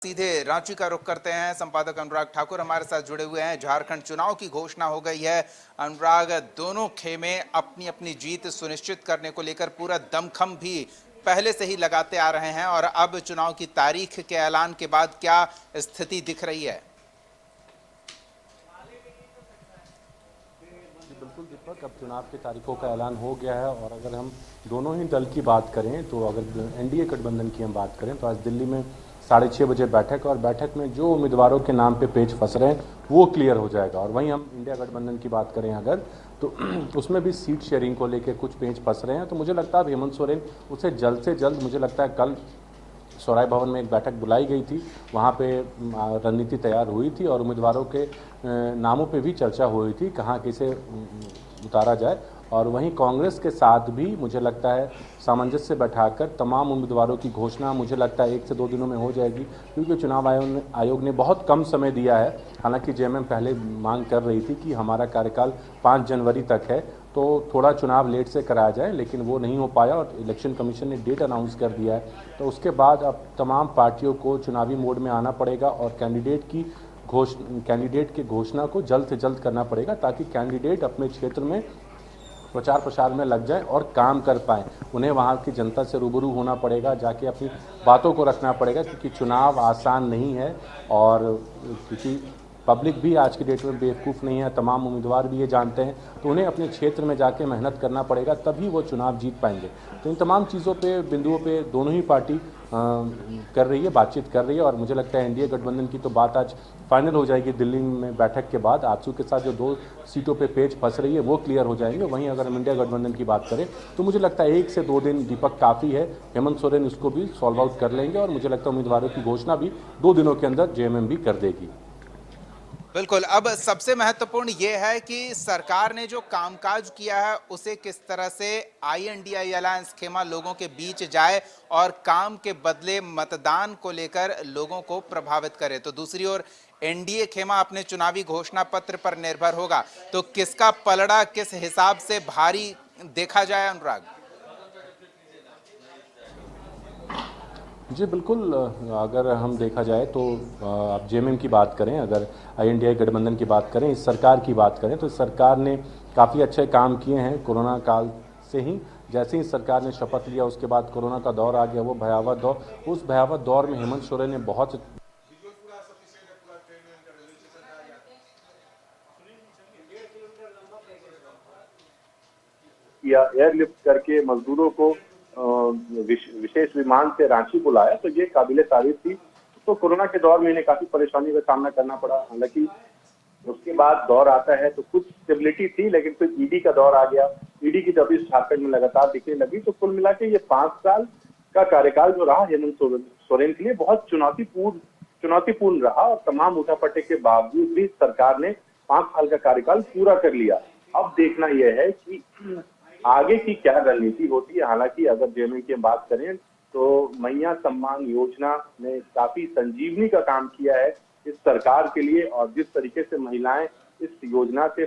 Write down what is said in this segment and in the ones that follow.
सीधे रांची का रुख करते हैं। संपादक अनुराग ठाकुर हमारे साथ जुड़े हुए हैं। झारखंड चुनाव की घोषणा हो गई है। अनुराग, दोनों खेमे अपनी अपनी जीत सुनिश्चित करने को लेकर पूरा दमखम भी पहले से ही लगाते आ रहे हैं और अब चुनाव की तारीख के ऐलान के बाद क्या स्थिति दिख रही है? बिल्कुल दीपक, अब चुनाव की तारीखों का ऐलान हो गया है और अगर हम दोनों ही दल की बात करें तो अगर एनडीए गठबंधन की हम बात करें तो आज दिल्ली में 6:30 बजे बैठक है और बैठक में जो उम्मीदवारों के नाम पे पेच फंस रहे हैं वो क्लियर हो जाएगा। और वहीं हम इंडिया गठबंधन की बात करें अगर तो उसमें भी सीट शेयरिंग को लेकर कुछ पेच फंस रहे हैं। तो मुझे लगता है हेमंत सोरेन उसे जल्द से जल्द, मुझे लगता है कल सौराय भवन में एक बैठक बुलाई गई थी, वहाँ पे रणनीति तैयार हुई थी और उम्मीदवारों के नामों पे भी चर्चा हुई थी कहाँ किसे उतारा जाए। और वहीं कांग्रेस के साथ भी मुझे लगता है सामंजस्य बैठाकर तमाम उम्मीदवारों की घोषणा मुझे लगता है 1 से 2 दिनों में हो जाएगी, क्योंकि चुनाव आयोग ने बहुत कम समय दिया है। हालांकि जेएमएम पहले मांग कर रही थी कि हमारा कार्यकाल 5 जनवरी तक है, तो थोड़ा चुनाव लेट से कराया जाए, लेकिन वो नहीं हो पाया और इलेक्शन कमीशन ने डेट अनाउंस कर दिया है। तो उसके बाद अब तमाम पार्टियों को चुनावी मोड में आना पड़ेगा और कैंडिडेट की घोषणा को जल्द से जल्द करना पड़ेगा, ताकि कैंडिडेट अपने क्षेत्र में प्रचार प्रसार में लग जाए और काम कर पाए। उन्हें वहाँ की जनता से रूबरू होना पड़ेगा, जाके अपनी बातों को रखना पड़ेगा, क्योंकि चुनाव आसान नहीं है और क्योंकि पब्लिक भी आज की डेट में बेवकूफ़ नहीं है, तमाम उम्मीदवार भी ये जानते हैं। तो उन्हें अपने क्षेत्र में जाके मेहनत करना पड़ेगा, तभी वो चुनाव जीत पाएंगे। तो इन तमाम चीज़ों पे, बिंदुओं पे दोनों ही पार्टी कर रही है, बातचीत कर रही है और मुझे लगता है एनडीए गठबंधन की तो बात आज फाइनल हो जाएगी दिल्ली में बैठक के बाद। आजसू के साथ जो 2 सीटों पे पेच फंस रही है वो क्लियर हो जाएंगे। वहीं अगर हम इंडिया गठबंधन की बात करें तो मुझे लगता है 1 से 2 दिन दीपक काफ़ी है। हेमंत सोरेन इसको भी सॉल्व आउट कर लेंगे और मुझे लगता है उम्मीदवारों की घोषणा भी 2 दिनों के अंदर जेएमएम भी कर देगी। बिल्कुल। अब सबसे महत्वपूर्ण ये है कि सरकार ने जो कामकाज किया है उसे किस तरह से आईएनडीआई अलायंस खेमा लोगों के बीच जाए और काम के बदले मतदान को लेकर लोगों को प्रभावित करे। तो दूसरी ओर एनडीए खेमा अपने चुनावी घोषणा पत्र पर निर्भर होगा। तो किसका पलड़ा किस हिसाब से भारी देखा जाए, अनुराग? जी बिल्कुल, अगर हम देखा जाए तो आप जेएमएम की बात करें, अगर आईएनडीआई गठबंधन की बात करें, इस सरकार की बात करें तो इस सरकार ने काफ़ी अच्छे काम किए हैं कोरोना काल से ही। जैसे ही सरकार ने शपथ लिया उसके बाद कोरोना का दौर आ गया, वो भयावह दौर, उस भयावह दौर में हेमंत सोरेन ने बहुत या एयरलिफ्ट करके मजदूरों को विशेष विमान से रांची बुलाया, तो ये काबिले तारीफ थी। तो कोरोना के दौर में इन्हें काफी परेशानी का सामना करना पड़ा। हालांकि उसके बाद दौर आता है तो कुछ स्टेबिलिटी थी, लेकिन फिर ईडी का दौर आ गया। ईडी की जब इस झारखंड में लगातार दिखने लगी तो कुल मिला के ये 5 साल का कार्यकाल जो रहा हेमंत सोरेन के लिए बहुत चुनौतीपूर्ण रहा और तमाम उठापटक के बावजूद भी सरकार ने 5 साल का कार्यकाल पूरा कर लिया। अब देखना यह है कि आगे की क्या रणनीति होती है। हालांकि अगर जेएमएम की बात करें तो मैया सम्मान योजना ने काफी संजीवनी का काम किया है इस सरकार के लिए, और जिस तरीके से महिलाएं इस योजना से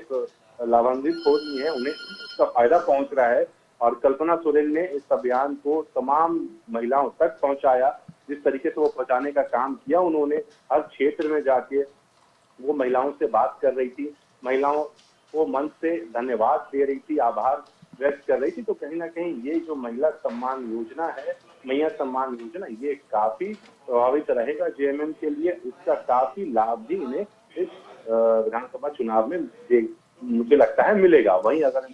लाभान्वित हो रही हैं, उन्हें इसका फायदा पहुंच रहा है। और कल्पना सोरेन ने इस अभियान को तमाम महिलाओं तक पहुंचाया। जिस तरीके से वो पहुंचाने का काम किया, उन्होंने हर क्षेत्र में जाके वो महिलाओं से बात कर रही थी, महिलाओं को मन से धन्यवाद दे रही थी, आभार व्यक्त कर रही थी। तो कहीं ना कहीं ये जो महिला सम्मान योजना है, मैया सम्मान योजना, ये काफी प्रभावित रहेगा जेएमएम के लिए। इसका काफी लाभ भी इन्हें इस विधानसभा चुनाव में मुझे लगता है मिलेगा। वहीं अगर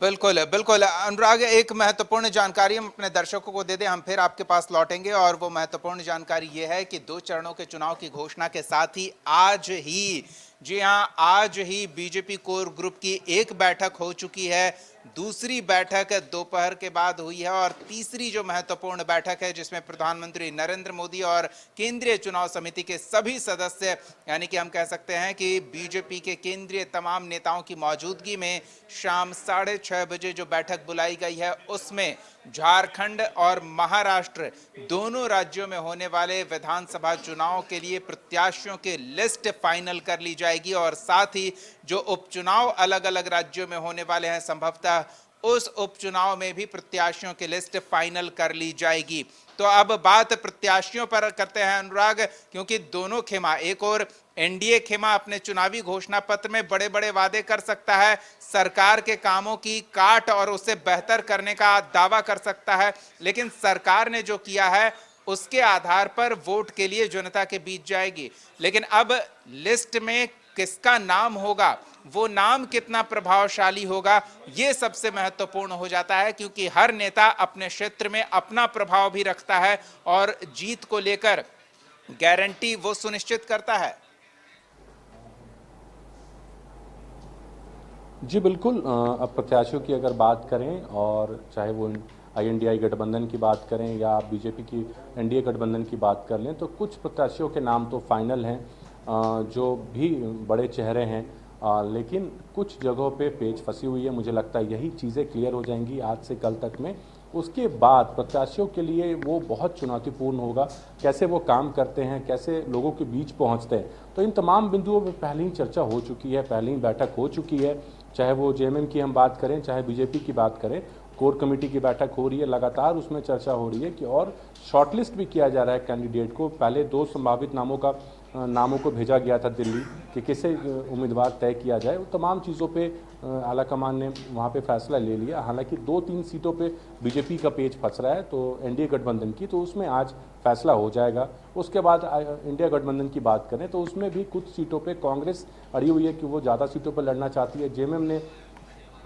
बिल्कुल बिल्कुल अनुराग, एक महत्वपूर्ण जानकारी हम अपने दर्शकों को दे दें, हम फिर आपके पास लौटेंगे। और वो महत्वपूर्ण जानकारी ये है कि 2 चरणों के चुनाव की घोषणा के साथ ही आज ही, जी हां, आज ही बीजेपी कोर ग्रुप की एक बैठक हो चुकी है। दूसरी बैठक दोपहर के बाद हुई है और तीसरी जो महत्वपूर्ण बैठक है जिसमें प्रधानमंत्री नरेंद्र मोदी और केंद्रीय चुनाव समिति के सभी सदस्य, यानी कि हम कह सकते हैं कि बीजेपी के केंद्रीय तमाम नेताओं की मौजूदगी में शाम 6:30 बजे जो बैठक बुलाई गई है उसमें झारखंड और महाराष्ट्र दोनों राज्यों में होने वाले विधानसभा चुनाव के लिए प्रत्याशियों की लिस्ट फाइनल कर ली जाएगी और साथ ही जो उपचुनाव अलग अलग राज्यों में होने वाले हैं संभवतः उस उपचुनाव में भी प्रत्याशियों की लिस्ट फाइनल कर ली जाएगी। तो अब बात प्रत्याशियों पर करते हैं अनुराग, क्योंकि दोनों खेमा, एक और एनडीए खेमा अपने चुनावी घोषणा पत्र में बड़े बड़े वादे कर सकता है, सरकार के कामों की काट और उसे बेहतर करने का दावा कर सकता है, लेकिन सरकार ने जो किया है उसके आधार पर वोट के लिए जनता के बीच जाएगी। लेकिन अब लिस्ट में किसका नाम होगा, वो नाम कितना प्रभावशाली होगा, ये सबसे महत्वपूर्ण हो जाता है, क्योंकि हर नेता अपने क्षेत्र में अपना प्रभाव भी रखता है और जीत को लेकर गारंटी वो सुनिश्चित करता है। जी बिल्कुल, अब प्रत्याशियों की अगर बात करें और चाहे वो आईएनडीआई गठबंधन की बात करें या बीजेपी की एनडीए गठबंधन की बात कर लें, तो कुछ प्रत्याशियों के नाम तो फाइनल हैं, जो भी बड़े चेहरे हैं, लेकिन कुछ जगहों पे पेच फंसी हुई है। मुझे लगता है यही चीज़ें क्लियर हो जाएंगी आज से कल तक में। उसके बाद प्रत्याशियों के लिए वो बहुत चुनौतीपूर्ण होगा, कैसे वो काम करते हैं, कैसे लोगों के बीच पहुंचते हैं। तो इन तमाम बिंदुओं पर पहले ही चर्चा हो चुकी है, पहले ही बैठक हो चुकी है, चाहे वो जेएमएम की हम बात करें, चाहे बीजेपी की बात करें। कोर कमेटी की बैठक हो रही है, लगातार उसमें चर्चा हो रही है कि और शॉर्टलिस्ट भी किया जा रहा है कैंडिडेट को। पहले 2 संभावित नामों को भेजा गया था दिल्ली कि किसे उम्मीदवार तय किया जाए। वो तमाम चीज़ों पे आलाकमान ने वहाँ पे फैसला ले लिया। हालांकि 2-3 सीटों पे बीजेपी का पेच फंस रहा है, तो एनडीए गठबंधन की, तो उसमें आज फैसला हो जाएगा। उसके बाद इंडिया गठबंधन की बात करें तो उसमें भी कुछ सीटों पे कांग्रेस अड़ी हुई है कि वो ज़्यादा सीटों पर लड़ना चाहती है। जेएमएम ने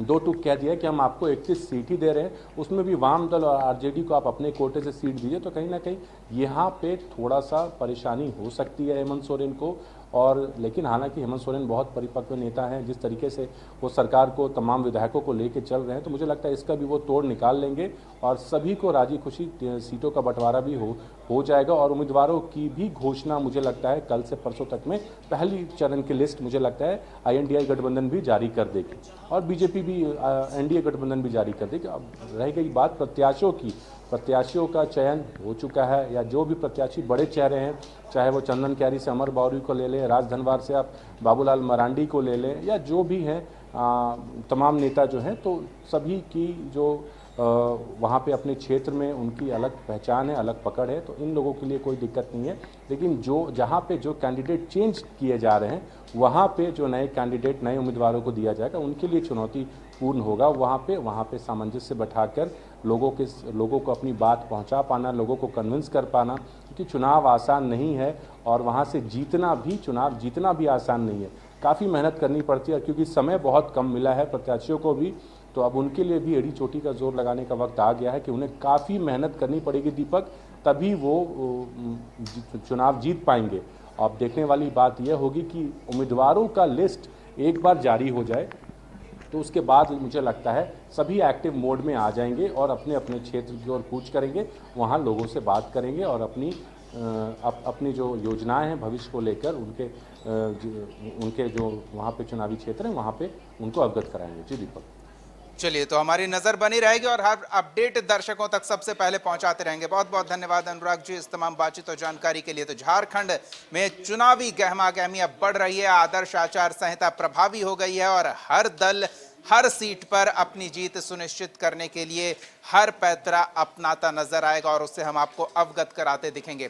2 टूक कह दिया कि हम आपको 31 सीट ही दे रहे हैं, उसमें भी वाम दल और आरजेडी को आप अपने कोटे से सीट दीजिए। तो कहीं ना कहीं यहाँ पे थोड़ा सा परेशानी हो सकती है हेमंत सोरेन को। और लेकिन हालांकि हेमंत सोरेन बहुत परिपक्व नेता हैं, जिस तरीके से वो सरकार को, तमाम विधायकों को लेके चल रहे हैं, तो मुझे लगता है इसका भी वो तोड़ निकाल लेंगे और सभी को राजी खुशी सीटों का बंटवारा भी हो जाएगा। और उम्मीदवारों की भी घोषणा मुझे लगता है कल से परसों तक में पहली चरण की लिस्ट मुझे लगता है आईएनडीआई गठबंधन भी जारी कर देगी और बीजेपी भी, एनडीए गठबंधन भी जारी कर देगी। अब रह गई बात प्रत्याशियों की। प्रत्याशियों का चयन हो चुका है, या जो भी प्रत्याशी बड़े चेहरे हैं, चाहे वो चंदन कैरी से अमर बावरी को ले लें, राजधनवार से आप बाबूलाल मरांडी को ले लें, या जो भी हैं तमाम नेता जो हैं, तो सभी की जो वहाँ पे अपने क्षेत्र में उनकी अलग पहचान है, अलग पकड़ है, तो इन लोगों के लिए कोई दिक्कत नहीं है। लेकिन जहाँ पे जो कैंडिडेट चेंज किए जा रहे हैं, वहाँ पे जो नए कैंडिडेट, नए उम्मीदवारों को दिया जाएगा, उनके लिए चुनौतीपूर्ण होगा। वहाँ पे सामंजस्य बैठाकर लोगों को अपनी बात पहुँचा पाना, लोगों को कन्विंस कर पाना, क्योंकि चुनाव आसान नहीं है और वहाँ से चुनाव जीतना भी आसान नहीं है। काफ़ी मेहनत करनी पड़ती है, क्योंकि समय बहुत कम मिला है प्रत्याशियों को भी। तो अब उनके लिए भी एड़ी चोटी का जोर लगाने का वक्त आ गया है कि उन्हें काफ़ी मेहनत करनी पड़ेगी दीपक, तभी वो चुनाव जीत पाएंगे। अब देखने वाली बात यह होगी कि उम्मीदवारों का लिस्ट एक बार जारी हो जाए तो उसके बाद मुझे लगता है सभी एक्टिव मोड में आ जाएंगे और अपने अपने क्षेत्र की ओर कूच करेंगे, वहाँ लोगों से बात करेंगे और अपनी जो योजनाएं हैं भविष्य को लेकर उनके जो वहाँ पे चुनावी क्षेत्र हैं, वहाँ पे उनको अवगत कराएंगे। जी दीपक। चलिए, तो हमारी नजर बनी रहेगी और हर अपडेट दर्शकों तक सबसे पहले पहुंचाते रहेंगे। बहुत बहुत धन्यवाद अनुराग जी इस तमाम बातचीत और जानकारी के लिए। तो झारखंड में चुनावी गहमा गहमी अब बढ़ रही है, आदर्श आचार संहिता प्रभावी हो गई है और हर दल हर सीट पर अपनी जीत सुनिश्चित करने के लिए हर पैतरा अपनाता नजर आएगा और उससे हम आपको अवगत कराते दिखेंगे।